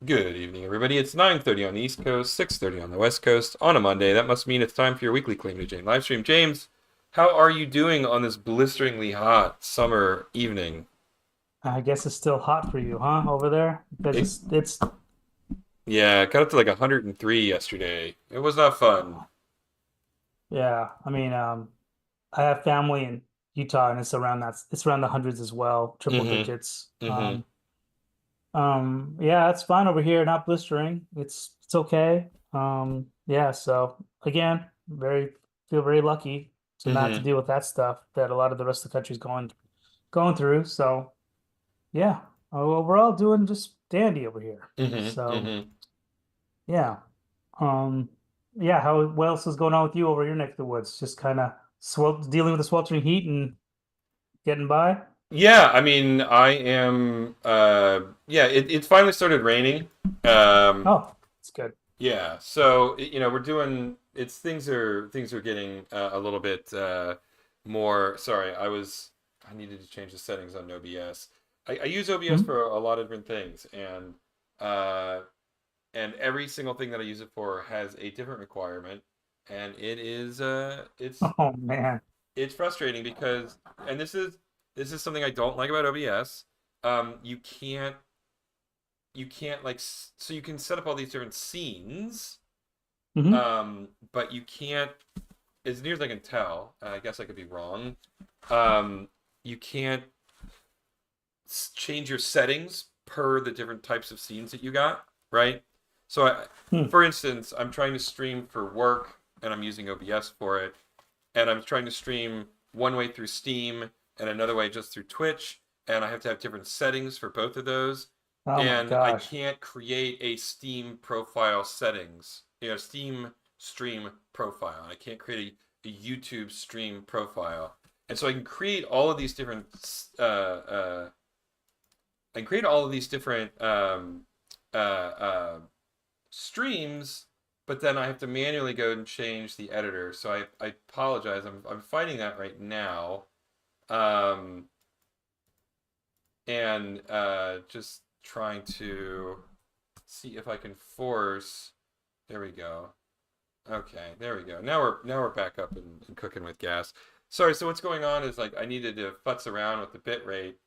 Good evening, everybody. It's 9:30 on the East Coast, 6:30 on the West Coast on a Monday. That must mean it's time for your weekly Claim to Jane live stream. James, how are you doing on this blisteringly hot summer evening? I guess it's still hot for you, huh, over there? Because It, it's yeah, it got up to like 103 yesterday. It was not fun. yeah. I have family in Utah, and it's around the hundreds as well, triple Mm-hmm. digits. Mm-hmm. Yeah, it's fine over here, not blistering. It's okay. Yeah. So again, very feel very lucky to not to Mm-hmm. deal with that stuff that a lot of the rest of the country's going through. So yeah, overall doing just dandy over here. Mm-hmm. So Mm-hmm. yeah. Um, yeah, what else is going on with you over your neck of the woods? Just kind of dealing with the sweltering heat and getting by? Yeah, I mean, I am yeah, it finally started raining. Um Oh, it's good. Yeah, so we're doing it's things are getting a little bit more. Sorry, I needed to change the settings on OBS. I use OBS Mhm. for a lot of different things, uh, and every single thing that I use it for has a different requirement, and Oh man. it's frustrating because and this is something I don't like about OBS. You can't so you can set up all these different scenes, Hmm. but you can't, as near as I can tell, I guess I could be wrong. Um, you can't change your settings per the different types of scenes that you got, right? So, Hmm. for instance, I'm trying to stream for work and I'm using OBS for it, and I'm trying to stream one way through Steam and another way just through Twitch, and I have to have different settings for both of those. Oh my And I gosh. can't create a Steam profile settings, Steam stream profile. I can't create a YouTube stream profile. And so I can create all of these different I can create all of these different streams, but then I have to manually go and change the editor. So I apologize. I'm fighting that right now. Um, and just trying to see if I can force. There we go. Okay, there we go. Now we're back up and cooking with gas. Sorry, so what's going on is like I needed to futz around with the bit rate,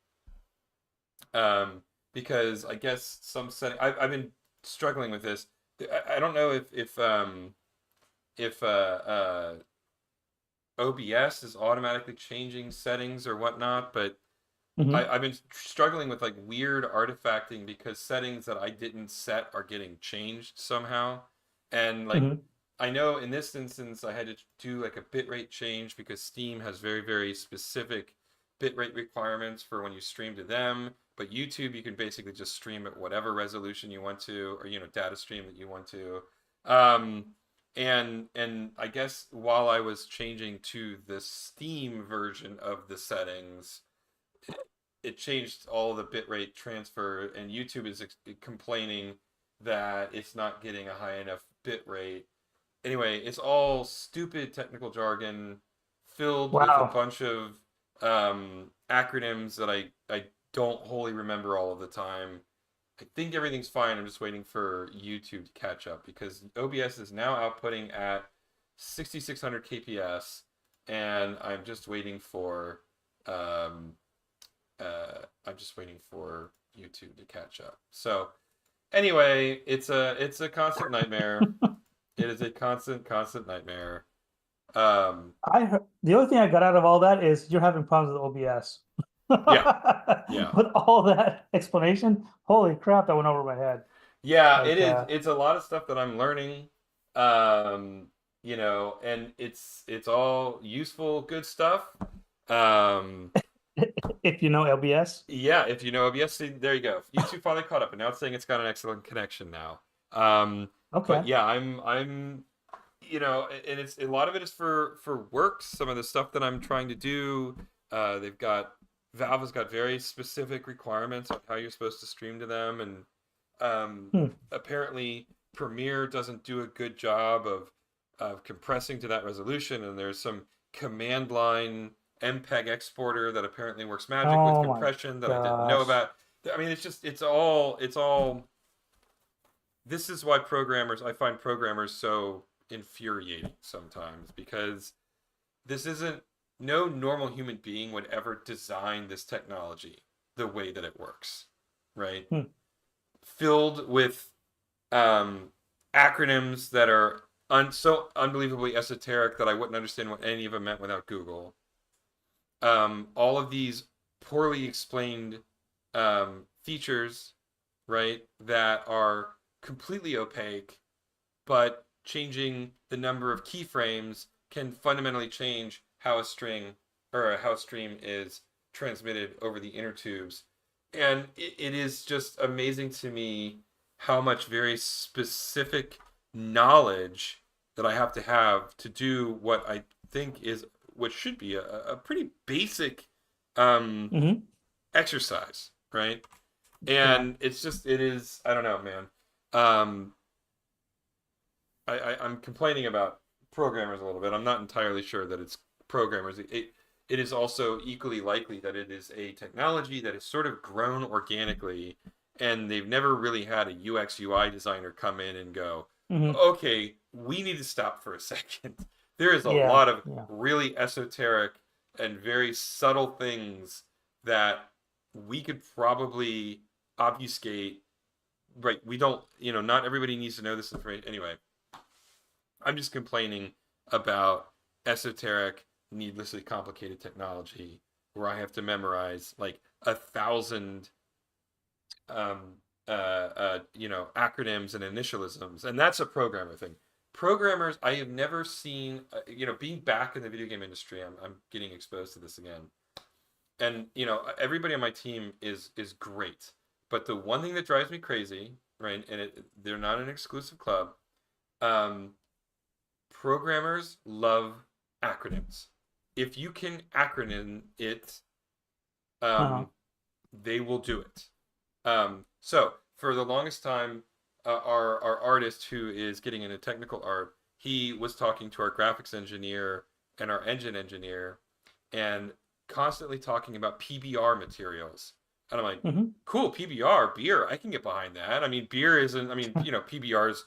um, because I guess some setting I've been struggling with this. I don't know if OBS is automatically changing settings or whatnot, but Hmm. I've been struggling with like weird artifacting because settings that I didn't set are getting changed somehow. And like Hmm. I know in this instance I had to do like a bitrate change because Steam has very, very specific bitrate requirements for when you stream to them. But YouTube, you can basically just stream at whatever resolution you want to, or data stream that you want to. Um, and I guess while I was changing to the Steam version of the settings, it changed all the bitrate transfer, and YouTube is complaining that it's not getting a high enough bitrate. Anyway, it's all stupid technical jargon filled with a Wow. bunch of acronyms that I don't wholly remember all of the time. I think everything's fine. I'm just waiting for YouTube to catch up because OBS is now outputting at 6600 kps, and um, I'm just waiting for YouTube to catch up. So anyway, it's a constant nightmare. It is a constant nightmare. Um, The only thing I got out of all that is you're having problems with OBS. yeah, yeah, With all that explanation, holy crap, that went over my head. yeah. It Like, is. It's a lot of stuff that I'm learning. Um, and it's all useful, good stuff. Um, if you know LBS. yeah, if you know OBS, see, there you go. YouTube finally caught up, and now it's saying it's got an excellent connection now. But Okay. yeah, I'm and it's a lot of it is for work. Some of the stuff that I'm trying to do, they've got Valve has got very specific requirements on how you're supposed to stream to them, and Hmm. apparently Premiere doesn't do a good job of compressing to that resolution. And there's some command line MPEG exporter that apparently works magic with Oh my compression that I didn't know gosh. about. I mean, it's just it's all this is why I find programmers so infuriating sometimes, because this isn't, no normal human being would ever design this technology the way that it works, right? Hmm. Filled with um, acronyms that are so unbelievably esoteric that I wouldn't understand what any of them meant without Google. All of these poorly explained features, right, that are completely opaque, but changing the number of keyframes can fundamentally change how a string or how a stream is transmitted over the inner tubes. And it is just amazing to me how much very specific knowledge that I have to do what I think is what should be a pretty basic um, Hmm. exercise, right? Yeah. And it is, I don't know, man. Um, I'm complaining about programmers a little bit. I'm not entirely sure that it's programmers. It is also equally likely that it is a technology that has sort of grown organically, and they've never really had a UX UI designer come in and go, Hmm. okay, we need to stop for a second. There is a Yeah. lot of Yeah. really esoteric and very subtle things that we could probably obfuscate. Right, we don't, not everybody needs to know this information. Anyway, I'm just complaining about esoteric, needlessly complicated technology where I have to memorize like 1,000, um, acronyms and initialisms, and that's a programmer thing. Programmers, I have never seen, being back in the video game industry, I'm getting exposed to this again, and everybody on my team is great, but the one thing that drives me crazy, right, and they're not an exclusive club. Um, Programmers love acronyms. If you can acronym it, Uh-huh. um, they will do it. So for the longest time, our artist who is getting into technical art, he was talking to our graphics engineer and our engine engineer, and constantly talking about PBR materials. And I'm like, Hmm. cool, PBR beer, I can get behind that. I mean, beer isn't. I mean, PBR is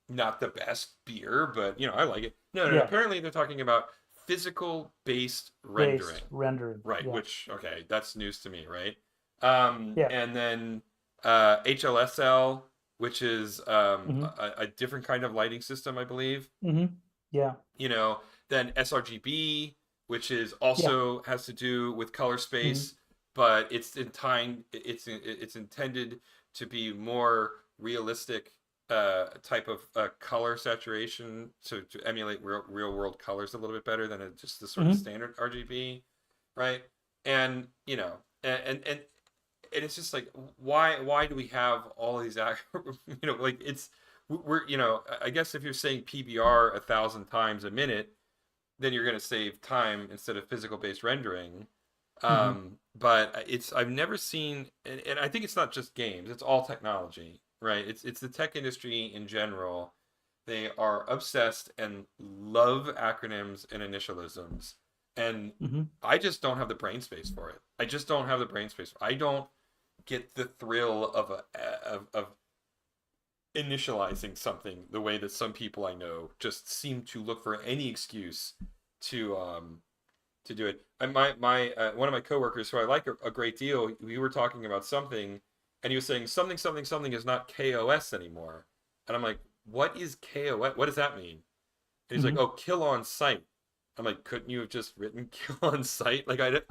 not the best beer, but I like it. No, no, no. Yeah. Apparently, they're talking about physical based Base rendering. rendering. Right, Yeah. which okay, that's news to me, right? Yeah. And then HLSL, which is Hmm. a different kind of lighting system, I believe. Hmm. Yeah. You know, then sRGB, which is Yeah. also has to do with color Hmm. space, but it's intended to be more realistic type of color saturation to emulate real world colors a little bit better than just the sort of Hmm. standard RGB, right? And and it's just like, why do we have all these like we're I guess if you're saying PBR 1,000 times a minute, then you're going to save time instead of physical based rendering. Hmm. But I've never seen, and I think it's not just games, it's all technology, right? It's the tech industry in general. They are obsessed and love acronyms and initialisms, and Hmm. I just don't have the brain space for it. I just don't have the brain space. I don't get the thrill of initializing something the way that some people I know just seem to look for any excuse to to do it. And my one of my coworkers who I like a great deal, we were talking about something, and he was saying something something something is not KOS anymore, and I'm like, what is KOS? What does that mean? And he's like, Hmm. oh, kill on sight. I'm like, couldn't you have just written kill on sight? Like it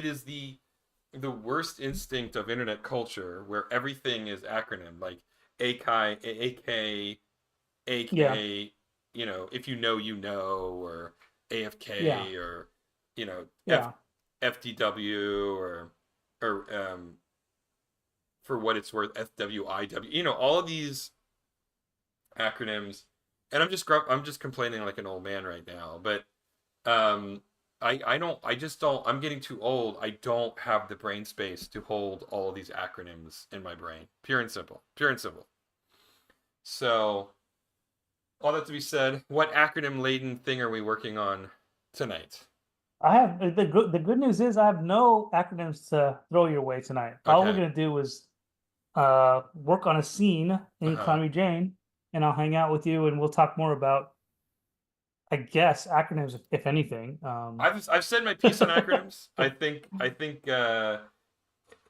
is the worst instinct of internet culture where everything is acronym, like AKI, AK, Yeah. AK, if you know, or Yeah. AFK, or Yeah. FDW, or for what it's worth, FWIW, all of these acronyms. And I'm just complaining like an old man right now, but um I just don't, I'm getting too old. I don't have the brain space to hold all of these acronyms in my brain. Pure and simple. Pure and simple. So, all that to be said, what acronym laden thing are we working on tonight? I have the good news is I have no acronyms to throw your way tonight. All we're Okay. gonna do is work on a scene in Uh-huh. Calamity Jane, and I'll hang out with you, and we'll talk more about, I guess, acronyms, if anything. I've said my piece on acronyms. I think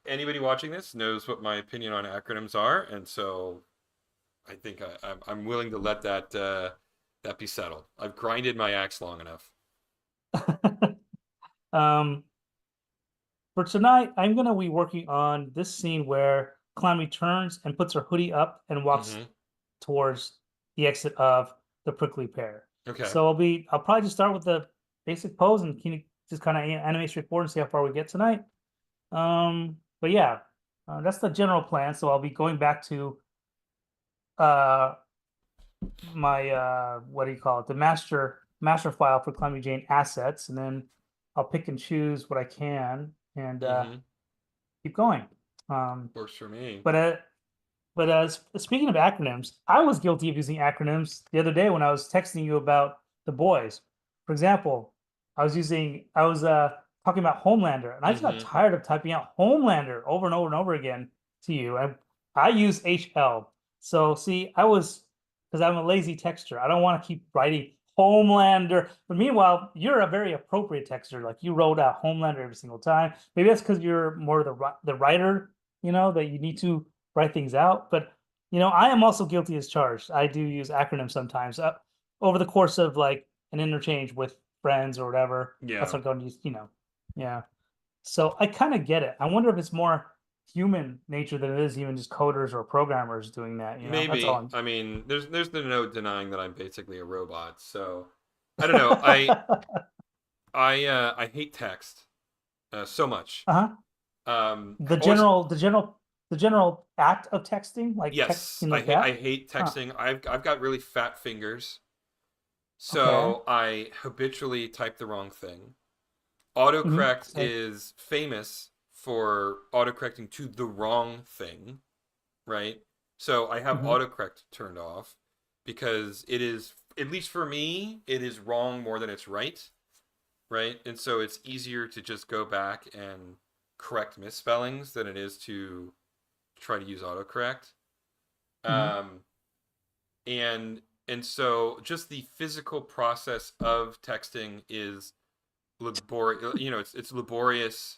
anybody watching this knows what my opinion on acronyms are, and so I think I'm willing to let that be settled. I've grinded my axe long enough. um, for tonight, I'm gonna be working on this scene where Calamity turns and puts her hoodie up and walks Mm-hmm. towards the exit of the Prickly Pear. Okay. So I'll probably just start with the basic pose and can you just kind of animate straightforward and see how far we get tonight. But yeah, that's the general plan. So I'll be going back to uh my what do you call it, the master file for Calamity Jane assets, and then I'll pick and choose what I can and Mm-hmm. keep going. Um, Works for me. but uh, speaking of acronyms, I was guilty of using acronyms the other day when I was texting you about the boys. For example, I was talking about Homelander, and I just got Mm-hmm. tired of typing out Homelander over and over and over again to you. And I use HL. So see, I was, because I'm a lazy texter. I don't want to keep writing Homelander. But meanwhile, you're a very appropriate texter. Like you wrote out Homelander every single time. Maybe that's because you're more the writer, that you need to write things out. But I am also guilty as charged. I do use acronyms sometimes over the course of like an interchange with friends or whatever. That's Yeah. what I'm going to use. Yeah. So I kind of get it. I wonder if it's more human nature than it is even just coders or programmers doing that. That's all Maybe. I'm. I mean, there's no denying that I'm basically a robot. So I don't know. I hate text so much. Uh-huh. The Always. general, the general, the general act of texting, like text, Yes, like I that. hate Huh. texting. I've got really fat fingers, Okay. so I habitually type the wrong thing. Mm-hmm. Autocorrect So, is famous for autocorrecting to the wrong thing, right? So I have mm-hmm. autocorrect turned off because it is, at least for me, it is wrong more than it's right, right? And so it's easier to just go back and correct misspellings than it is to try to use autocorrect. Mm-hmm. Um, and so just the physical process of texting is laborious. It's laborious.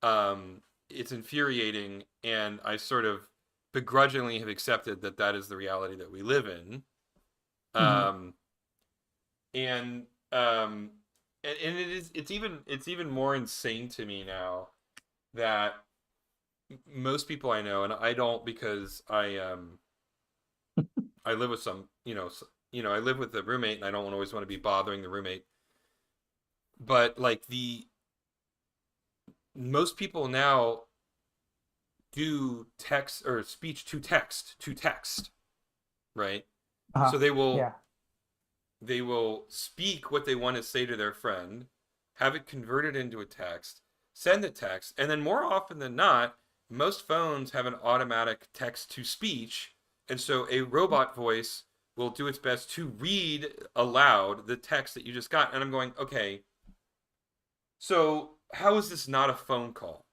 It's infuriating, and I sort of begrudgingly have accepted that that is the reality that we live in. Mm-hmm. Um, and um, and it's even more insane to me now that most people I know, and I don't, because I live with some, I live with a roommate, and I don't always want to be bothering the roommate. But like the most people now do text or speech to text, right? Uh-huh. So Yeah. they will speak what they want to say to their friend, have it converted into a text, send the text, and then more often than not, most phones have an automatic text to speech, and so a robot voice will do its best to read aloud the text that you just got. And I'm going, okay, so how is this not a phone call?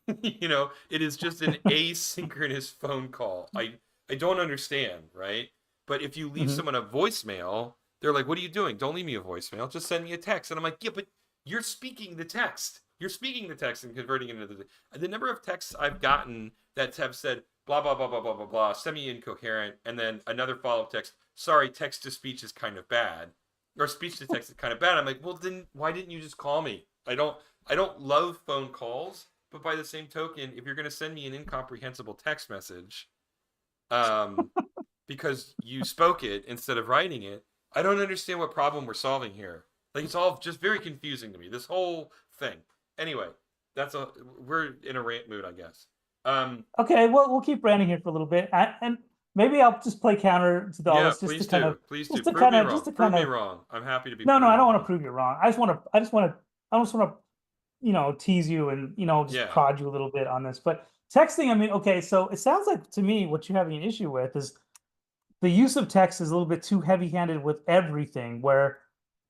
It is just an asynchronous phone call. I don't understand, right? But if you leave Mm-hmm. someone a voicemail, they're like, "What are you doing? Don't leave me a voicemail. Just send me a text." And I'm like, "Yeah, but you're speaking the text. You're speaking the text and converting it into the number of texts I've gotten that have said blah blah blah blah blah blah blah, semi incoherent, and then another follow up text. Sorry, text to speech is kind of bad, or speech to text is kind of bad. I'm like, well, then why didn't you just call me? I don't love phone calls, but by the same token, if you're going to send me an incomprehensible text message, um, because you spoke it instead of writing it, I don't understand what problem we're solving here. Like, it's all just very confusing to me. This whole thing. Anyway, we're in a rant mood, I guess. Okay, well, we'll keep ranting here for a little bit, and maybe I'll just play counter to all Yeah, this, please do. Please do. Prove me wrong. just to Prove kind me of. wrong. I'm happy to be No, no, I proven don't want to wrong. prove you wrong. I just want to, tease you and just Yeah. prod you a little bit on this. But texting, I mean, okay, so it sounds like to me what you're having an issue with is the use of text is a little bit too heavy-handed with everything, where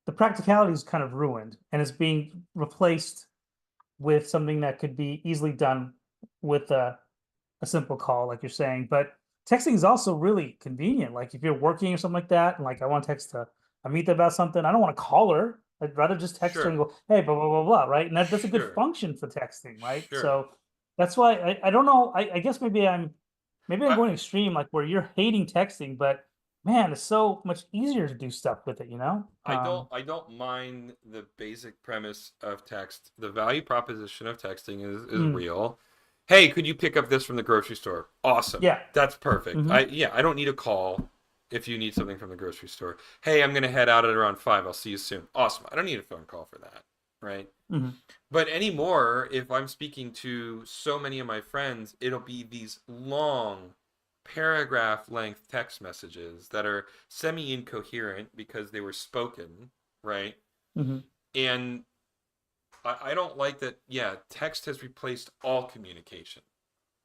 the practicality is kind of ruined and is being replaced with something that could be easily done with a a simple call, like you're saying. But texting is also really convenient. Like if you're working or something like that, and like I want to text a meet about something, I don't want to call her. I'd rather just text her and Sure. go, hey, blah blah blah blah, right? And that's a good Sure. function for texting, right? Sure. So that's why I don't know. I guess maybe I'm I going extreme, like where you're hating texting, but man, it's so much easier to do stuff with it, you know? I don't mind the basic premise of text. The value proposition of texting is Mm, real. Hey, could you pick up this from the grocery store? Awesome. yeah. That's perfect. Mm-hmm. I don't need a call if you need something from the grocery store. Hey, I'm gonna head out at around 5. I'll see you soon. Awesome. I don't need a phone call for that, right? Mm-hmm. But anymore, if I'm speaking to so many of my friends, it'll be these long paragraph length text messages that are semi incoherent because they were spoken, right? Mm-hmm. And I don't like that. Yeah, text has replaced all communication,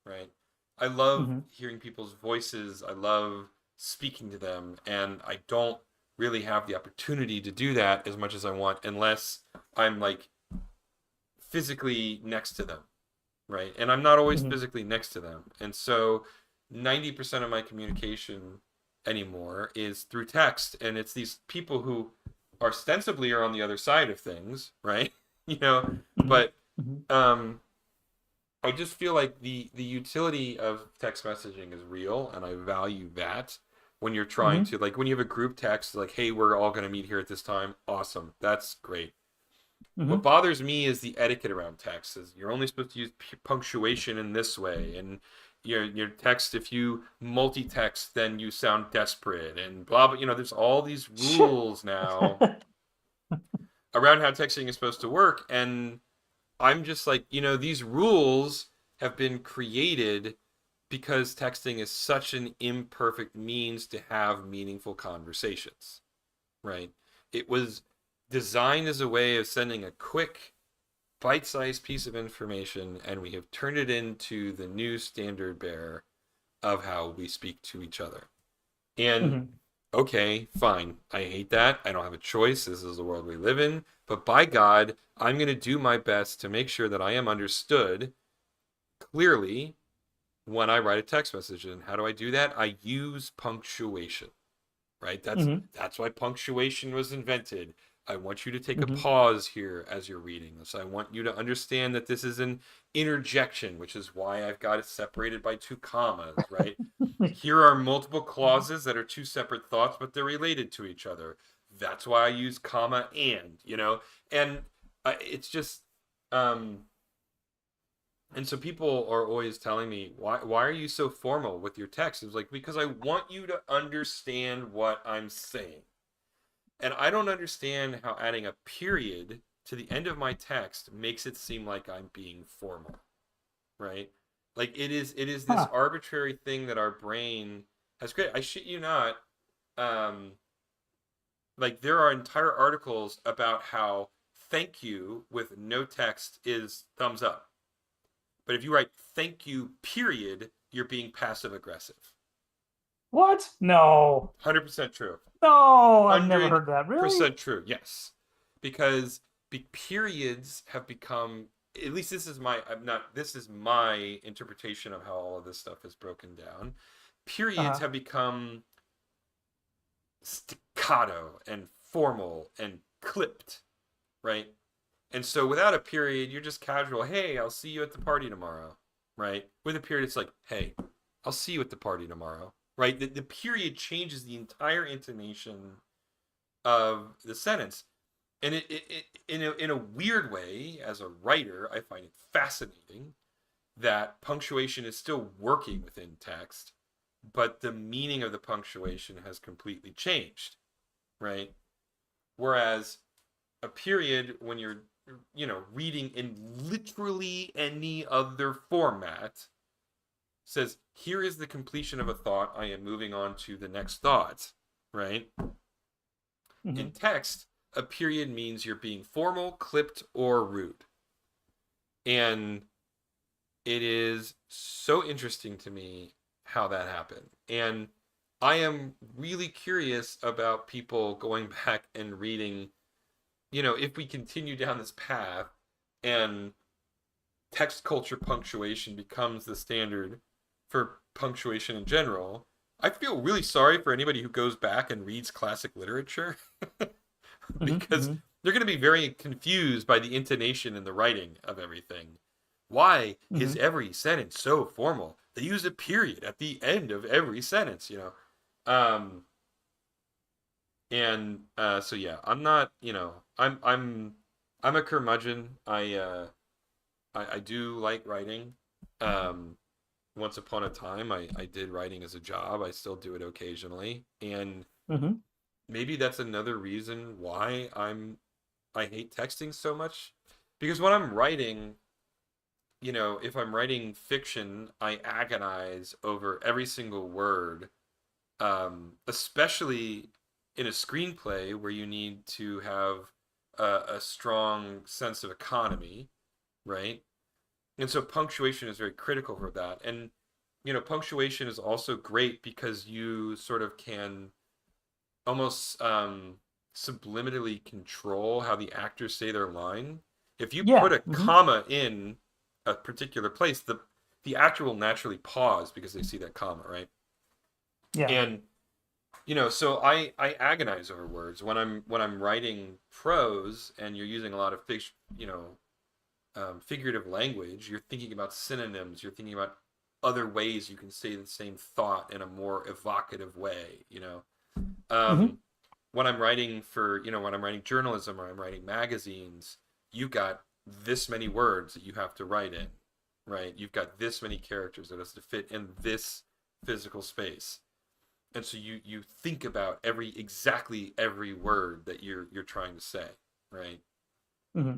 right? I love Mm-hmm. hearing people's voices. I love speaking to them. And I don't really have the opportunity to do that as much as I want unless I'm like physically next to them, right? And I'm not always Mm-hmm. physically next to them. And so 90% of my communication anymore is through text. And it's these people who ostensibly are on the other side of things, right? you know, Mm-hmm. but Mm-hmm. um, I just feel like the utility of text messaging is real, and I value that. When you're trying Mm-hmm. to like when you have a group text like, hey, we're all going to meet here at this time, awesome, that's great. What Mm-hmm. bothers me is the etiquette around text. Is you're only supposed to use punctuation in this way, and your text, if you multi-text, then you sound desperate, and blah blah. There's all these rules now around how texting is supposed to work, and I'm just like, these rules have been created because texting is such an imperfect means to have meaningful conversations, right? It was designed as a way of sending a quick bite-sized piece of information, and we have turned it into the new standard bearer of how we speak to each other. And Mm-hmm. okay, fine, I hate that. I don't have a choice. This is the world we live in. But by God, I'm going to do my best to make sure that I am understood clearly when I write a text message. And how do I do that? I use punctuation, right? That's Mm-hmm. that's why punctuation was invented. I want you to take a Mm-hmm. pause here as you're reading this. I want you to understand that this is an interjection, which is why I've got it separated by 2 commas, right? Here are multiple clauses that are 2 separate thoughts, but they're related to each other. That's why I use comma and it's just um and so people are always telling me, why are you so formal with your text? It's like, because I want you to understand what I'm saying. And I don't understand how adding a period to the end of my text makes it seem like I'm being formal, right? Like it is this Huh. arbitrary thing that our brain has created. I shit you not. Um, like there are entire articles about how thank you with no text is thumbs up. But if you write thank you period, you're being passive aggressive. What? No. 100% true. No, I've never heard that. Really? 100% true. Yes. Because periods have become, at least this is my interpretation of how all of this stuff is broken down. Periods Uh-huh. have become staccato and formal and clipped, right? And so without a period, you're just casual. Hey, I'll see you at the party tomorrow, right? With a period, it's like, hey, I'll see you at the party tomorrow, right? The period changes the entire intonation of the sentence. And it in a weird way, as a writer, I find it fascinating that punctuation is still working within text, but the meaning of the punctuation has completely changed, right? Whereas a period, when you're reading in literally any other format, says, here is the completion of a thought, I am moving on to the next thought, right? Mm-hmm. In text, a period means you're being formal, clipped, or rude. And it is so interesting to me how that happened. And I am really curious about people going back and reading, if we continue down this path and text culture punctuation becomes the standard, for punctuation in general. I feel really sorry for anybody who goes back and reads classic literature because Hmm. they're going to be very confused by the intonation and the writing of everything. Why is Hmm. every sentence so formal? They use a period at the end of every sentence, you know. And so yeah, I'm not, you know, I'm a curmudgeon. I do like writing. Um, Once upon a time, I did writing as a job. I still do it occasionally, and Hmm. maybe that's another reason why I hate texting so much, because when I'm writing, you know, if I'm writing fiction, I agonize over every single word, especially in a screenplay where you need to have a strong sense of economy, right? And so punctuation is very critical for that. And you know, punctuation is also great because you sort of can almost subliminally control how the actors say their line. If you put Yeah. a comma in a particular place, the actor will naturally pause because they see that comma, right? Yeah. And you know, so I agonize over words when I'm writing prose and you're using a lot of you know, figurative language. You're thinking about synonyms. You're thinking about other ways you can say the same thought in a more evocative way. You know, Hmm. um, when I'm writing for, you know, when I'm writing journalism or I'm writing magazines, you've got this many words that you have to write in, right? You've got this many characters that has to fit in this physical space. And so you think about exactly every word that you're trying to say, right? Hmm.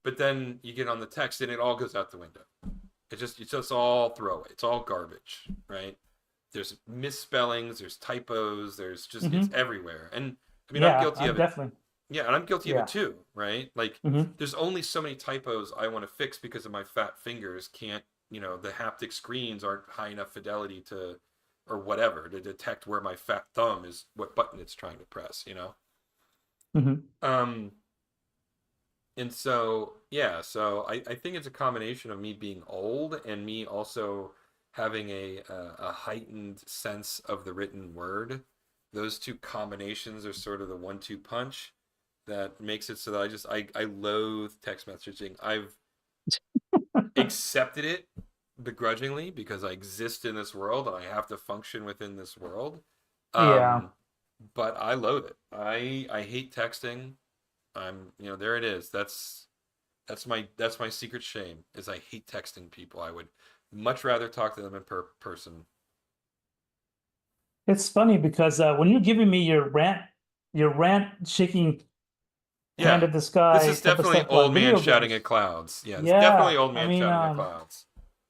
But then you get on the text and it all goes out the window. It's just all throwaway. It's all garbage, right? There's misspellings, there's typos, there's just it's Hmm. everywhere. And I mean, I'm Yeah. guilty I'm of it. definitely. Yeah, and I'm guilty of it Yeah. too, right? Like Hmm. there's only so many typos I want to fix because of my fat fingers can't, you know, the haptic screens aren't high enough fidelity to or whatever to detect where my fat thumb is what button it's trying to press, you know. Hmm. Um and so yeah, so I think it's a combination of me being old and me also having a heightened sense of the written word. Those two combinations are sort of the one-two punch that makes it so that I loathe text messaging. I've accepted it begrudgingly because I exist in this world and I have to function within this world. Yeah. Um, but I loathe it. I hate texting. You know, there it is. That's my secret shame is I hate texting people. I would much rather talk to them in person. It's funny because when you're giving me your rant shaking hand Yeah. at the This sky is type of definitely stuff about old man video shouting games. at clouds. Yeah, it's definitely Yeah. old I man mean, shouting at clouds.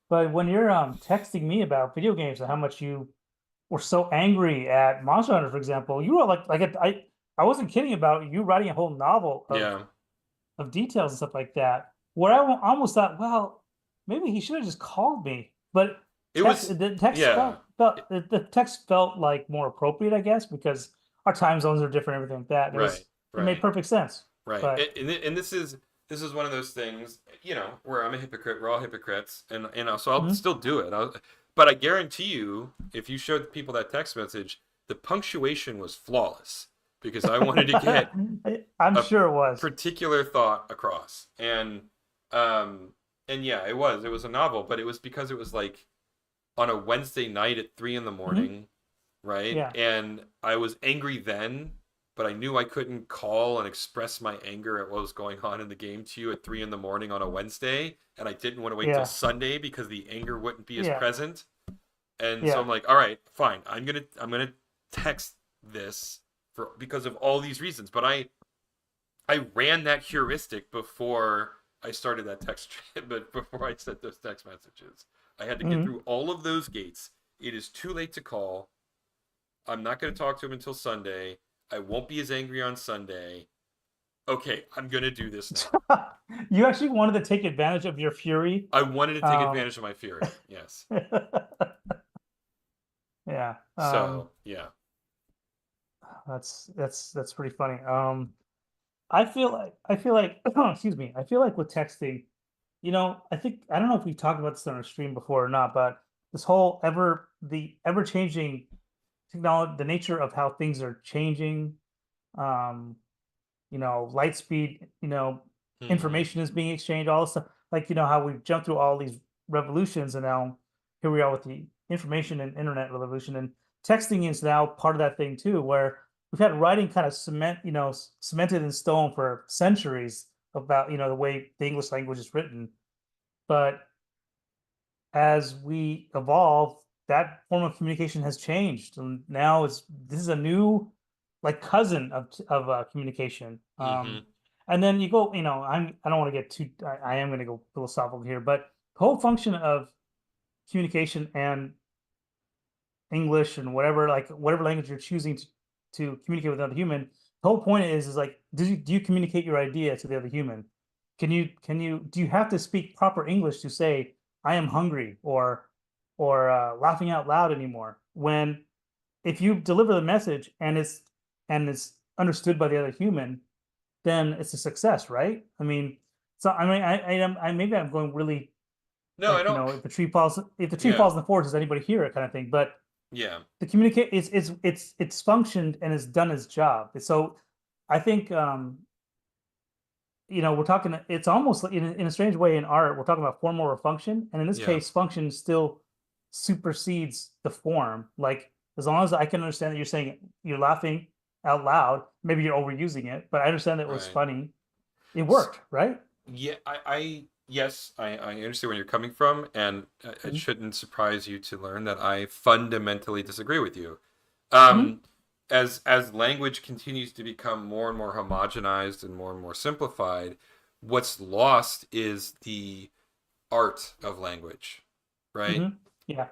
but when you're texting me about video games and how much you were so angry at Monster Hunter, for example, you were I wasn't kidding about you writing a whole novel Yeah. of details and stuff like that. Where I almost thought, well, maybe he should have just called me. But It was the text yeah. the text felt like more appropriate, I guess, because our time zones are different, everything like that. Right. It made Right. perfect sense. Right. But And this is one of those things, you know, where I'm a hypocrite. We're all hypocrites, and so I'll mhm. still do it. But I guarantee you, if you showed people that text message, the punctuation was flawless because I wanted to get I'm a sure it was. particular thought across, um, and yeah, it was a novel, but it was because it was like on a Wednesday night at 3 in the morning, Mhm. right? Yeah, And I was angry then, but I knew I couldn't call and express my anger at what was going on in the game to you at 3 in the morning on a Wednesday. And I didn't want to wait till yeah, Sunday because the anger wouldn't be as yeah, present. And so yeah. I'm like, all right, fine. I'm gonna text this for because of all these reasons. But I ran that heuristic before I started that text, but before I sent those text messages, I had to get Mhm. through all of those gates. It is too late to call. I'm not going to talk to him until Sunday. I won't be as angry on Sunday. Okay, I'm going to do this now. You actually wanted to take advantage of your fury. I wanted to take Um, advantage of my fury. Yes. yeah. So, yeah. That's pretty funny. I feel like excuse me. I feel like with texting, I think I don't know if we talked about this on our stream before or not, but this whole ever changing technology, the nature of how things are changing, um, light speed, Hmm. information is being exchanged, all this stuff. Like, how we've jumped through all these revolutions and now here we are with the information and internet revolution. And texting is now part of that thing too, where we've had writing kind of cemented in stone for centuries about, the way the English language is written. But as we evolve, that form of communication has changed, and now this is a new, like, cousin of communication. Hmm. And then you go, I don't want to get too. I am going to go philosophical here, but the whole function of communication and English and whatever language you're choosing to communicate with another human, the whole point is like, do you communicate your idea to the other human? Can you do you have to speak proper English to say I am hungry or laughing out loud anymore? When if you deliver the message and it's understood by the other human, then it's a success, right? I mean, so I mean, maybe I'm going really No, I like, don't. if the tree falls Yeah, in the forest, does anybody hear it kind of thing? But yeah. the communicate it's functioned and it's done its job. So I think we're talking, it's almost like in a strange way in art, we're talking about form over function. And in this Yeah. case, function still supersedes the form. Like, as long as I can understand that you're saying you're laughing out loud, maybe you're overusing it, but I understand that it was Right. funny. It S- worked, right? Yeah, yes, I understand where you're coming from, and it Mm-hmm. shouldn't surprise you to learn that I fundamentally disagree with you. Mm-hmm. Um, as language continues to become more and more homogenized and more simplified, what's lost is the art of language, right? Mm-hmm. Yeah. Yeah.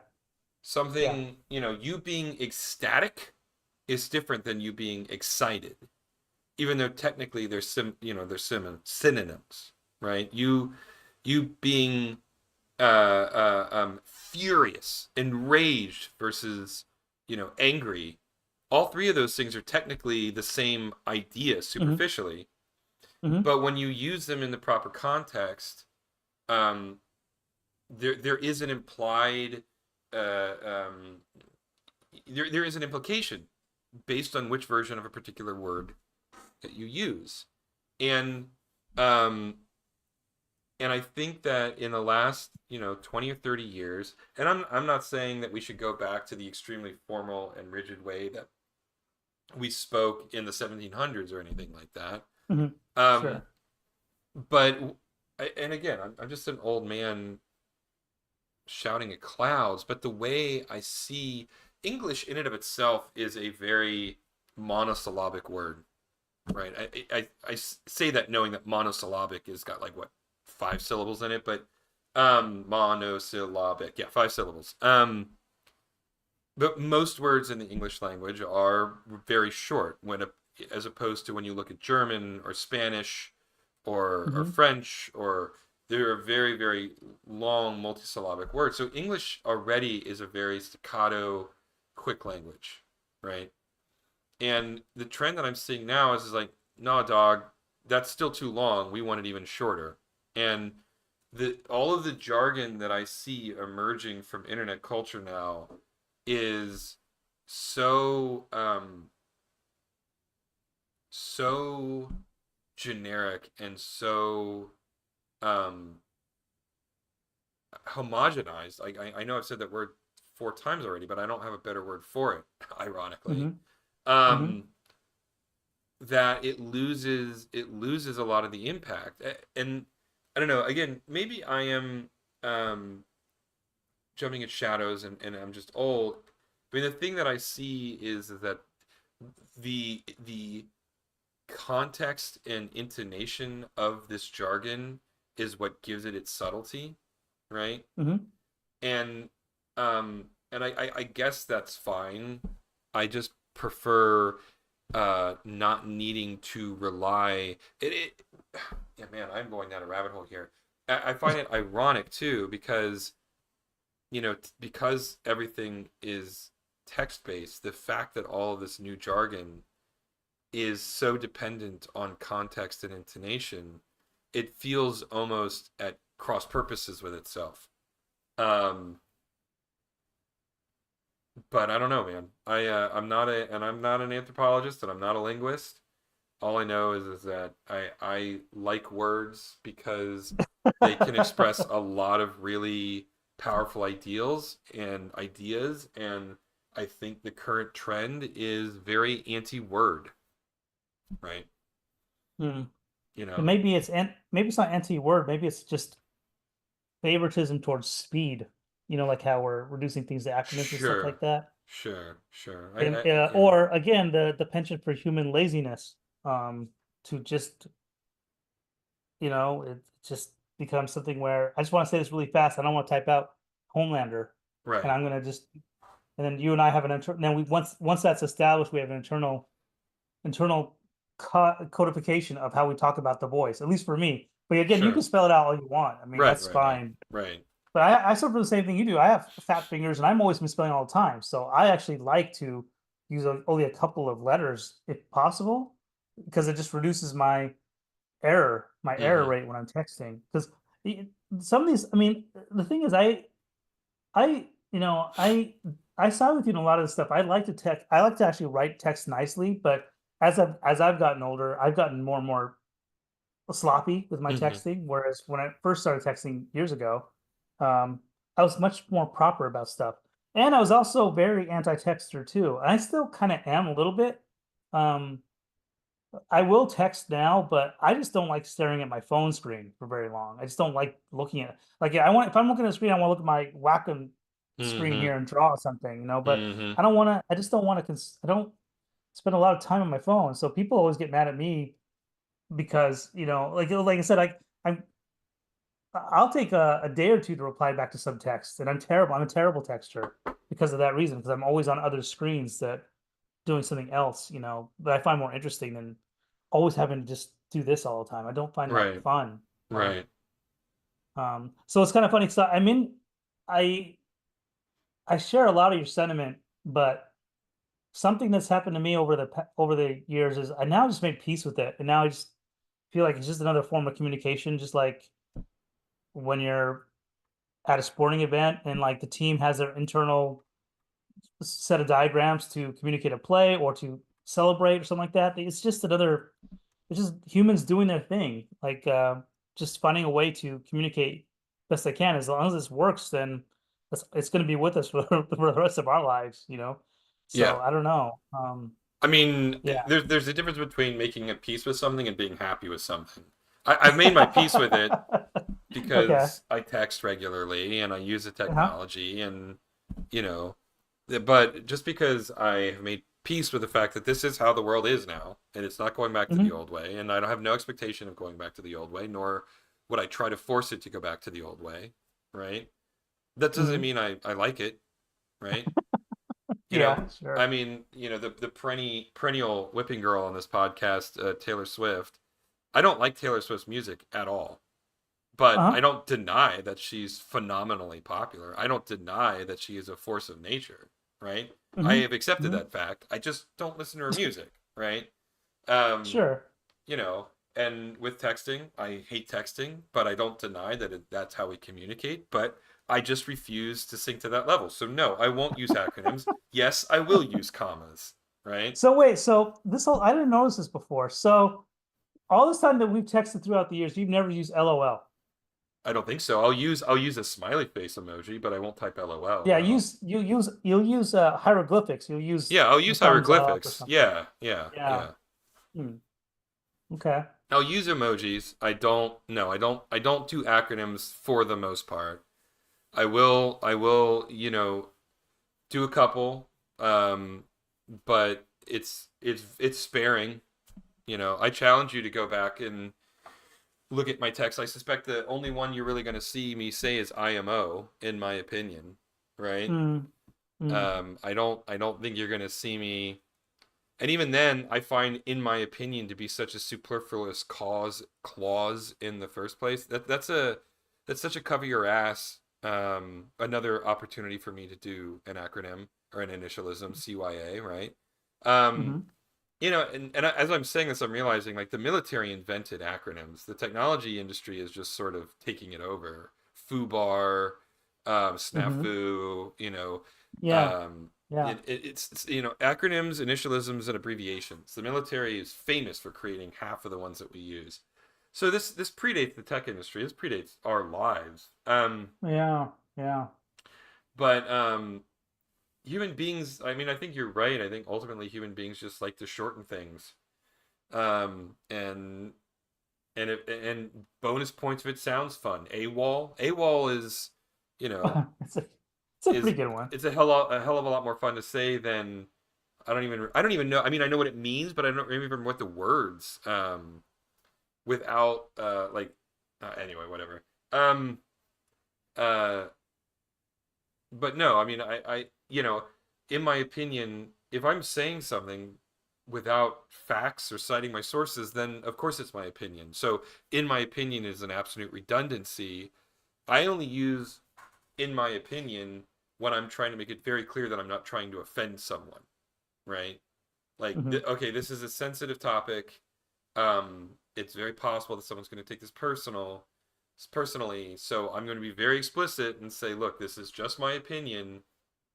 Something, you being ecstatic is different than you being excited, even though technically they're synonyms, right? You being furious, enraged versus angry. All three of those things are technically the same idea Mm-hmm. superficially, Mm-hmm. but when you use them in the proper context, um, there is an implied uh, um, there is an implication based on which version of a particular word that you use, and um, and I think that in the last 20 or 30 years, and I'm not saying that we should go back to the extremely formal and rigid way that we spoke in the 1700s or anything like that. Mm-hmm. Um, Sure. but and again, I'm just an old man shouting at clouds, but the way I see English in and of itself is a very monosyllabic word, right? I say that knowing that monosyllabic is got like what, 5 syllables in it, but monosyllabic, yeah, 5 syllables. But most words in the English language are very short as opposed to when you look at German or Spanish or Mm-hmm. French, or there are very very long multisyllabic words. So English already is a very staccato, quick language, right? And the trend that I'm seeing now is like, no, dog, that's still too long. We want it even shorter. And the all of the jargon that I see emerging from internet culture now is so so generic and so um homogenized. I know I've said that word 4 times already, but I don't have a better word for it, ironically. Mm-hmm. Mm-hmm. Um that it loses a lot of the impact. And I don't know, again, maybe I am um jumping at shadows and I'm just old. I mean, the thing that I see is that the context and intonation of this jargon is what gives it its subtlety, right? Mm-hmm. And I guess that's fine. I just prefer not needing to rely it yeah, man, I'm going down a rabbit hole here. I find it ironic too, because because everything is text based, the fact that all of this new jargon is so dependent on context and intonation, it feels almost at cross purposes with itself. Um, But I don't know, man. I'm not an anthropologist and I'm not a linguist. All I know is that I like words because they can express a lot of really powerful ideas, and I think the current trend is very anti-word, right? Hmm. You And know? maybe it's not anti-word, maybe it's just favoritism towards speed. Like how we're reducing things to acronyms and stuff Sure. like that. Sure. And Yeah. or again, the penchant for human laziness, to just, it just becomes something where I just want to say this really fast. I don't want to type out Homelander, and Right. I'm gonna just, and then you and I have an internal. Then we once that's established, we have an internal codification of how we talk about the voice. At least for me. But again, you can Sure. spell it out all you want. I mean, Right, that's right, right. fine. Right. But I suffer the same thing you do. I have fat fingers, and I'm always misspelling all the time. So I actually like to use only a couple of letters if possible, because it just reduces my error Mm-hmm. rate when I'm texting. Because some of these, I mean, the thing is, I side with you in a lot of this stuff. I like to actually write text nicely, but as I've gotten older, I've gotten more and more sloppy with my Mm-hmm. texting. Whereas when I first started texting years ago, um, I was much more proper about stuff. And I was also very anti-texter too. And I still kind of am a little bit. Um, I will text now, but I just don't like staring at my phone screen for very long. I just don't like looking at, like, yeah, if I'm looking at the screen, I want to look at my Wacom screen Mm-hmm. here and draw something. But Mm-hmm. I just don't want to I don't spend a lot of time on my phone. So people always get mad at me because, like I said, I'll take a day or two to reply back to some text, and I'm terrible. I'm a terrible texter because of that reason, because I'm always on other screens that doing something else, that I find more interesting than always having to just do this all the time. I don't find that Right. fun. Right. So it's kind of funny. So I I share a lot of your sentiment, but something that's happened to me over the years is I now just made peace with it, and now I just feel like it's just another form of communication, just like when you're at a sporting event and like the team has their internal set of diagrams to communicate a play or to celebrate or something like that. It's just humans doing their thing, like just finding a way to communicate best they can. As long as this works, then it's going to be with us for the rest of our lives. Yeah. So I don't know. I mean, Yeah. there's a difference between making a peace with something and being happy with something. I've made my peace with it Okay. because I text regularly and I use the Uh-huh. technology, and you know, but just because I have made peace with the fact that this is how the world is now and it's not going back to the Hmm. old way, and I don't have no expectation of going back to the old way, nor would I try to force it to go back to the old way, right? That doesn't Hmm. mean I like it, right? You know, Yeah, I sure. mean, the perennial whipping girl on this podcast, Taylor Swift. I don't like Taylor Swift's music at all, but I Uh-huh. don't deny that she's phenomenally popular. I don't deny that she is a force of nature, right? I Hmm. have accepted Hmm. that fact. I just don't listen to her music, right? Um, Sure. you know, and with texting, I hate texting, but I don't deny that that's how we communicate. But I just refuse to sink to that level. So no, I won't use acronyms. Yes, I will use commas, right? So wait, so this whole I didn't notice this before. So all this time that we've texted throughout the years, you've never used LOL. I don't think so. I'll use a smiley face emoji, but I won't type LOL. Yeah, No. you'll use hieroglyphics. You'll use Yeah, I'll the use thumbs up or hieroglyphics. something. Yeah. Yeah. Hmm. Okay. I'll use emojis. I don't. No, I don't do acronyms for the most part. I will. Do a couple. But it's sparing. I challenge you to go back and look at my text. I suspect the only one you're really going to see me say is IMO, in my opinion, right? Hmm. Hmm. I don't think you're going to see me. And even then, I find, in my opinion, to be such a superfluous clause in the first place. That's such a cover your ass. Another opportunity for me to do an acronym or an initialism, CYA, right? Um, Hmm. and as I'm saying this, I'm realizing like the military invented acronyms. The technology industry is just sort of taking it over. FUBAR, Hmm. snafu, Yeah. Yeah. It's acronyms, initialisms, and abbreviations. The military is famous for creating half of the ones that we use. So this predates the tech industry. This predates our lives. Yeah. Yeah. But human beings. I mean, I think you're right. I think ultimately human beings just like to shorten things. And and bonus points if it sounds fun. AWOL is, you know, it's a it's a is pretty good one. it's a hell of a lot more fun to say than I don't even know. I mean, I know what it means, but I don't remember what the words without anyway, whatever. Um uh but no, I mean, I in my opinion, if I'm saying something without facts or citing my sources, then of course it's my opinion. So in my opinion is an absolute redundancy. I only use in my opinion when I'm trying to make it very clear that I'm not trying to offend someone, right? Like, Hmm. okay, this is a sensitive topic. It's very possible that someone's going to take this personally. So I'm going to be very explicit and say, look, this is just my opinion,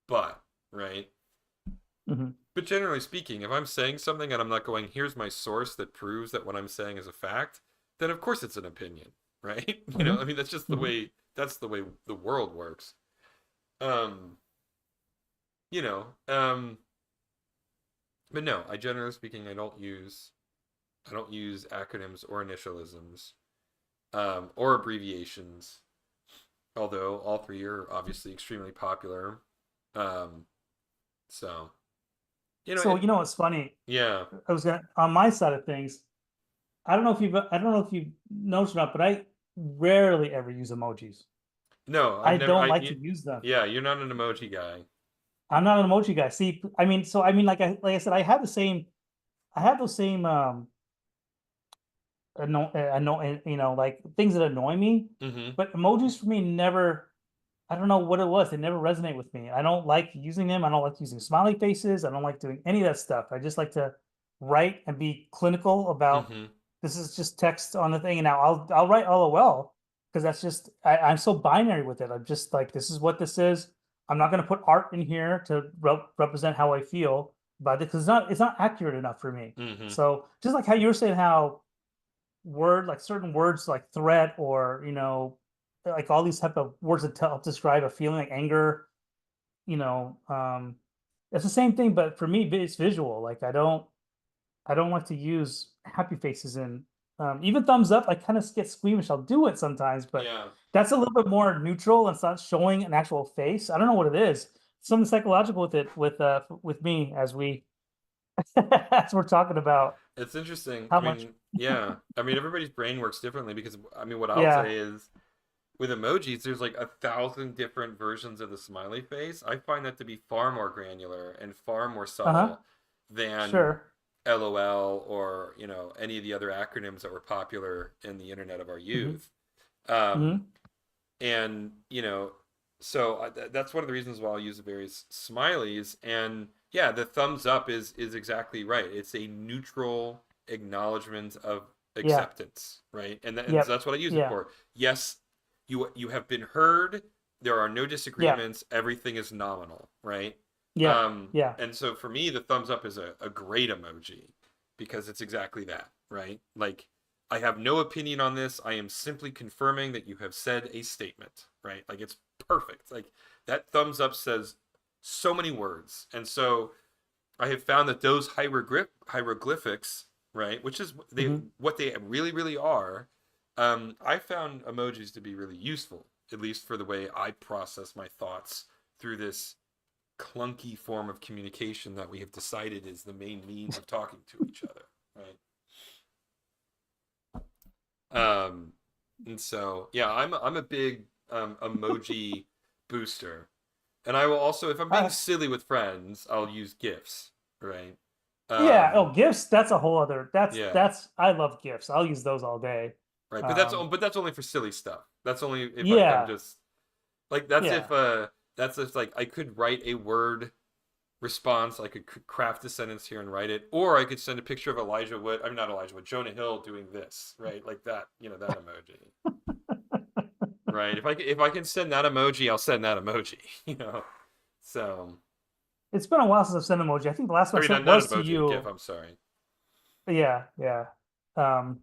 but, right? Hmm. But generally speaking, if I'm saying something and I'm not going, here's my source that proves that what I'm saying is a fact, then of course it's an opinion, right? Hmm. I mean, that's just Hmm. the way the world works. Um, you know, um, but no, I generally speaking, I don't use acronyms or initialisms, or abbreviations, although all three are obviously extremely popular. Um, so, So and you know what's funny? yeah, I was gonna on my side of things. I don't know if you've noticed or not, but I rarely ever use emojis. no, I don't like to use them. yeah, you're not an emoji guy. I'm not an emoji guy. See, I mean, so I mean, like I said, I have those same you know, like things that annoy me. Mm-hmm. But emojis for me never. I don't know what it was. They never resonate with me. I don't like using them. I don't like using smiley faces. I don't like doing any of that stuff. I just like to write and be clinical about Mm-hmm. this is just text on the thing. And now I'll write LOL because that's just I'm so binary with it. I'm just like this is what this is. I'm not going to put art in here to represent how I feel about it because it's not accurate enough for me. Mm-hmm. So just like how you were saying how like certain words like threat or you know like all these type of words that help describe a feeling like anger, you know, it's the same thing but for me it's visual. Like I don't like to use happy faces and even thumbs up I kind of get squeamish. I'll do it sometimes but Yeah. that's a little bit more neutral and it's not showing an actual face. I don't know what it is. Something psychological with it with me as we as we're talking about It's interesting. how I much. mean, yeah. I mean, everybody's brain works differently because I mean, what I'll Yeah. say is with emojis, there's like 1,000 different versions of the smiley face. I find that to be far more granular and far more Uh-huh. subtle than Sure. LOL or, any of the other acronyms that were popular in the internet of our Hmm. youth. Um, Hmm. and so that's one of the reasons why I'll use the various smileys. And yeah, the thumbs up is exactly right. It's a neutral acknowledgement of Yeah. acceptance, right? And Yep. that's what I use it Yeah. for. Yes, you have been heard. There are no Yeah. disagreements. Everything is nominal, right? Yeah. Yeah. And so for me, the thumbs up is a great emoji because it's exactly that, right? Like, I have no opinion on this. I am simply confirming that you have said a statement, right? Like, it's perfect. Like, that thumbs up says so many words. And so I have found that those hieroglyphics, right, which is Hmm. what they really, really are, I found emojis to be really useful, at least for the way I process my thoughts through this clunky form of communication that we have decided is the main means of talking to each other, right? Um, and so yeah, I'm a big emoji booster, and I will also, if I'm being Uh, silly with friends, I'll use gifs, right? yeah. Um, Oh, gifts. That's a whole other. yeah, That's. I love gifts. I'll use those all day. right. Um. But that's only for silly stuff. That's only if I'm Yeah. just like Yeah. that's if like I could write a word response. I could craft a sentence here and write it, or I could send a picture of Elijah Wood. I'm not Elijah Wood, Jonah Hill doing this, right? Like that, that emoji, right? If I can send that emoji, I'll send that emoji, So it's been a while since I've sent emoji. I think the last I one I mean, sent not an was to emoji, a GIF. you. I'm sorry. Yeah, yeah. Um,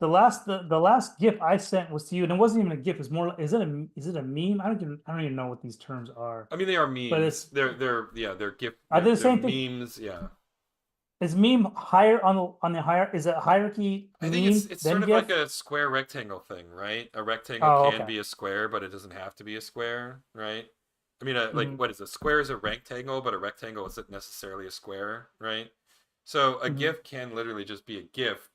the last GIF I sent was to you, and it wasn't even a GIF. It's more. Is it a meme? I don't even know what these terms are. I mean, they are But memes. it's They're yeah, they're GIF. are they the They're same thing? memes. Yeah. Is meme higher on the higher? Is it hierarchy I think meme it's sort then of like GIF? a square rectangle thing, right? A rectangle Oh, can okay. be a square, but it doesn't have to be a square, right? I mean, like Hmm. what is a square is a rectangle, but a rectangle isn't necessarily a square, right? So a Hmm. GIF can literally just be a GIF,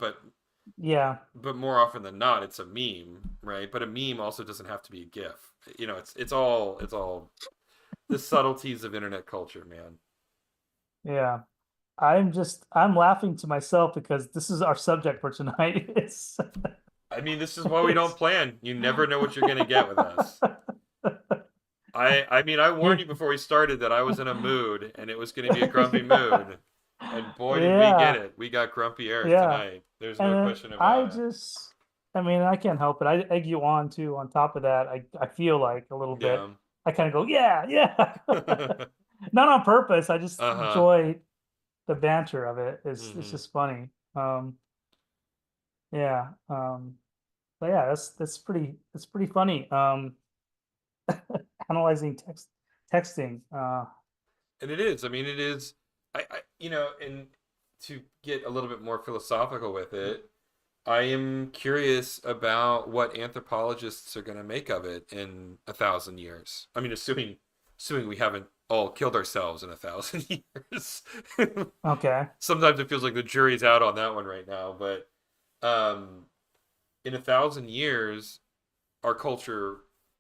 Yeah, but more often than not, it's a meme, right? But a meme also doesn't have to be a GIF. You know, it's all the subtleties of internet culture, man. yeah. I'm laughing to myself because this is our subject for tonight. I mean, this is why we don't It's plan. You never know what you're gonna get with us. I mean, I warned yeah, you before we started that I was in a mood and it was going to be a grumpy mood. And boy, did we get yeah, it. We got Grumpy Eric yeah. tonight. There's And no then question I about it. just, I mean, I can't help it. I egg you on too. On top of that, I feel like a little bit. Yeah. I kind of go, yeah, yeah. Not on purpose. I just Uh-huh. enjoy the banter of it. It's Hmm. just funny. Yeah. But yeah, that's pretty funny. Analyzing texting. And it is. I mean, it is. And to get a little bit more philosophical with it, I am curious about what anthropologists are going to make of it in 1,000 years. I mean, assuming we haven't all killed ourselves in 1,000 years. Okay. Sometimes it feels like the jury's out on that one right now, but um, in 1,000 years, our culture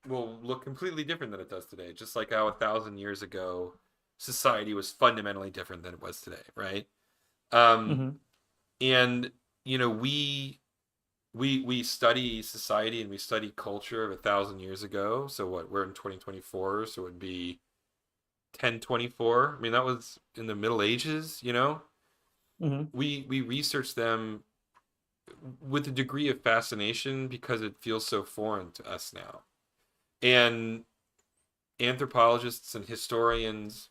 will look completely different than it does today. Just like how 1,000 years ago, society was fundamentally different than it was today, right? Um, Hmm. and we study society and we study culture of 1,000 years ago. So what? We're in 2024, so it would be 1024. I mean, that was in the Middle Ages. Hmm. We research them with a degree of fascination because it feels so foreign to us now. And anthropologists and historians,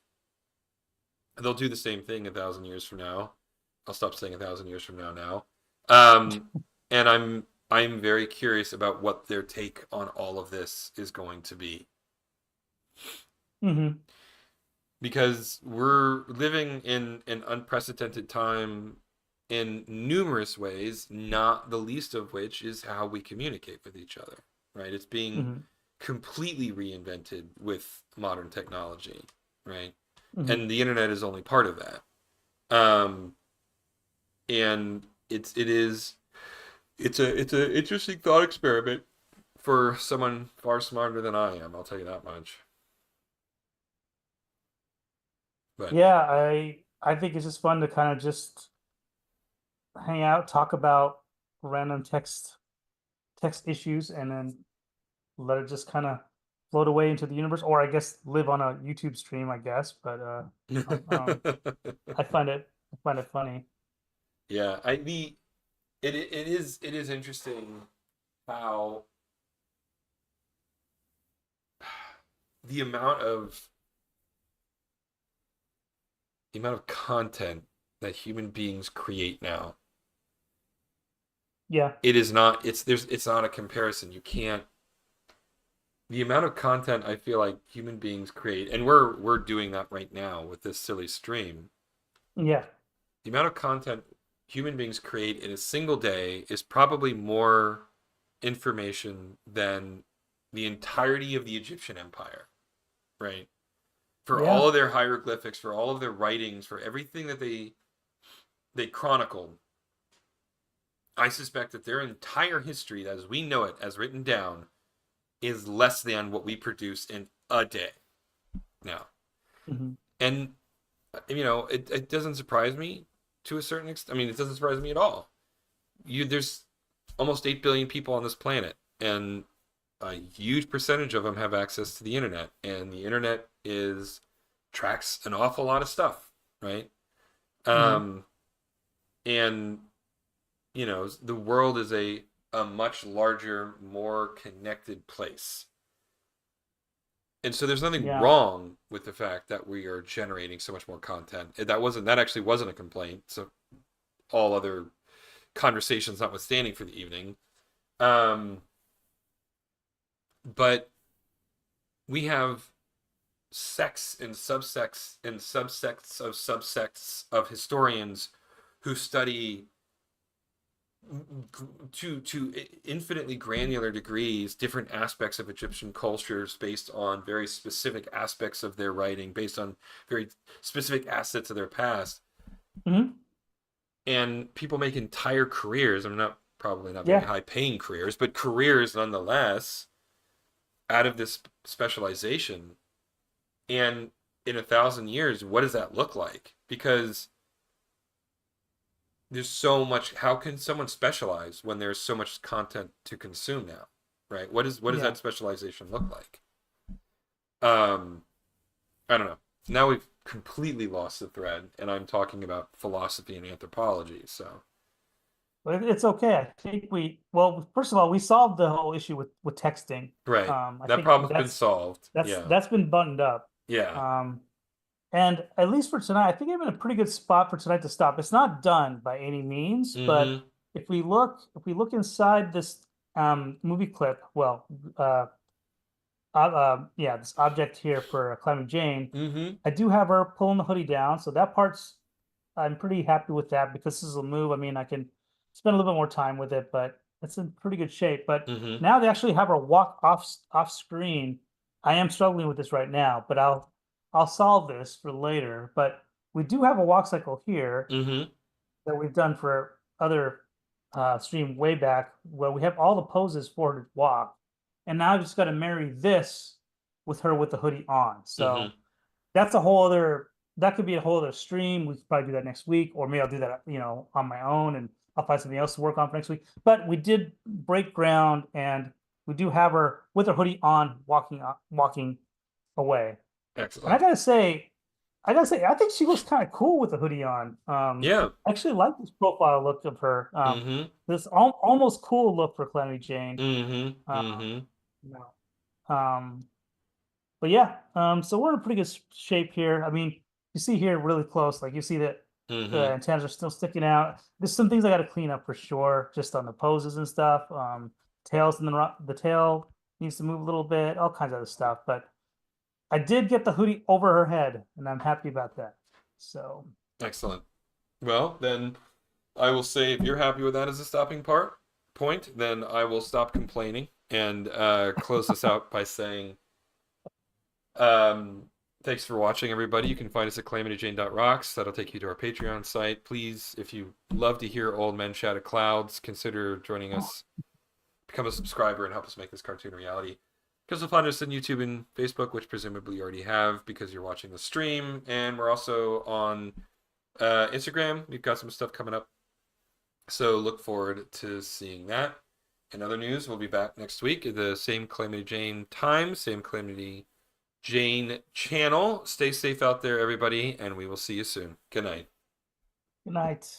they'll do the same thing 1,000 years from now. I'll stop saying 1,000 years from now. Um, and I'm very curious about what their take on all of this is going to be Hmm. because we're living in an unprecedented time in numerous ways, not the least of which is how we communicate with each other, right? It's being Hmm. completely reinvented with modern technology, right? Hmm. And the internet is only part of that. Um, and it's a interesting thought experiment for someone far smarter than I am. I'll tell you that much. But Yeah, I think it's just fun to kind of just hang out, talk about random text issues, and then let it just kind of float away into the universe, or I guess live on a YouTube stream, I guess. But I find it funny. yeah, it is interesting how the amount of the amount of content that human beings create now. Yeah. It is not it's not a comparison. You can't the amount of content I feel like human beings create, and we're doing that right now with this silly stream. Yeah. The amount of content human beings create in a single day is probably more information than the entirety of the Egyptian Empire, right? For all Yeah. of their hieroglyphics, for all of their writings, for everything that they chronicled, I suspect that their entire history, as we know it, as written down, is less than what we produce in a day now. Hmm. And it doesn't surprise me to a certain extent. I mean, it doesn't surprise me at all. There's almost 8 billion people on this planet, and a huge percentage of them have access to the internet, and the internet is tracks an awful lot of stuff, right? Hmm. Um, and the world is a much larger, more connected place. And so there's nothing Yeah. wrong with the fact that we are generating so much more content. That actually wasn't a complaint. So all other conversations notwithstanding for the evening. Um, but we have sects and subsects of historians who study to infinitely granular degrees different aspects of Egyptian cultures based on very specific aspects of their writing, based on very specific assets of their past. Hmm. And people make entire careers. I'm not probably not very Yeah. high paying careers, but careers nonetheless out of this specialization. And in 1,000 years, what does that look like? Because there's so much. How can someone specialize when there's so much content to consume now, right? What does Yeah. that specialization look like? Um, I don't know. Now we've completely lost the thread, and I'm talking about philosophy and anthropology. So But it's okay. I think well, first of all, we solved the whole issue with texting. right, I that think problem's been solved. Yeah, that's been buttoned up. yeah. Um, and at least for tonight, I think I'm in a pretty good spot for tonight to stop. It's not done by any means, but Mm-hmm. if we look inside this movie clip, well, uh, yeah, this object here for Calamity Jane, Mm-hmm. I do have her pulling the hoodie down, so that part's I'm pretty happy with that because this is a move. I mean, I can spend a little bit more time with it, but it's in pretty good shape. But Mm-hmm. now they actually have her walk off screen. I am struggling with this right now, but I'll solve this for later. But we do have a walk cycle here Mm-hmm. that we've done for other stream way back where we have all the poses for her to walk. And now I've just got to marry this with her with the hoodie on. Mm-hmm. So that's a whole other that could be a whole other stream. We could probably do that next week, or maybe I'll do that, on my own and I'll find something else to work on for next week. But we did break ground and we do have her with her hoodie on walking away. And Excellent. I gotta say, I think she looks kind of cool with the hoodie on. Yeah. I actually like this profile look of her. Mm-hmm. This almost cool look for Calamity Jane. Mm-hmm. Uh, Mm-hmm. you know. But yeah, so we're in a pretty good shape here. I mean, you see here really close, like you see that the Mm-hmm. antennas are still sticking out. There's some things I got to clean up for sure, just on the poses and stuff. Tails and the tail needs to move a little bit, all kinds of other stuff. But I did get the hoodie over her head, and I'm happy about that. So Excellent. Well, then I will say if you're happy with that as a stopping point, then I will stop complaining and close this out by saying um, thanks for watching, everybody. You can find us at calamityjane.rocks. That'll take you to our Patreon site. Please, if you love to hear old men shout at clouds, consider joining us, become a subscriber, and help us make this cartoon a reality. Because you'll find us on YouTube and Facebook, which presumably you already have because you're watching the stream. And we're also on Instagram. We've got some stuff coming up. So look forward to seeing that. In other news, we'll be back next week at the same Calamity Jane time, same Calamity Jane channel. Stay safe out there, everybody, and we will see you soon. Good night. good night.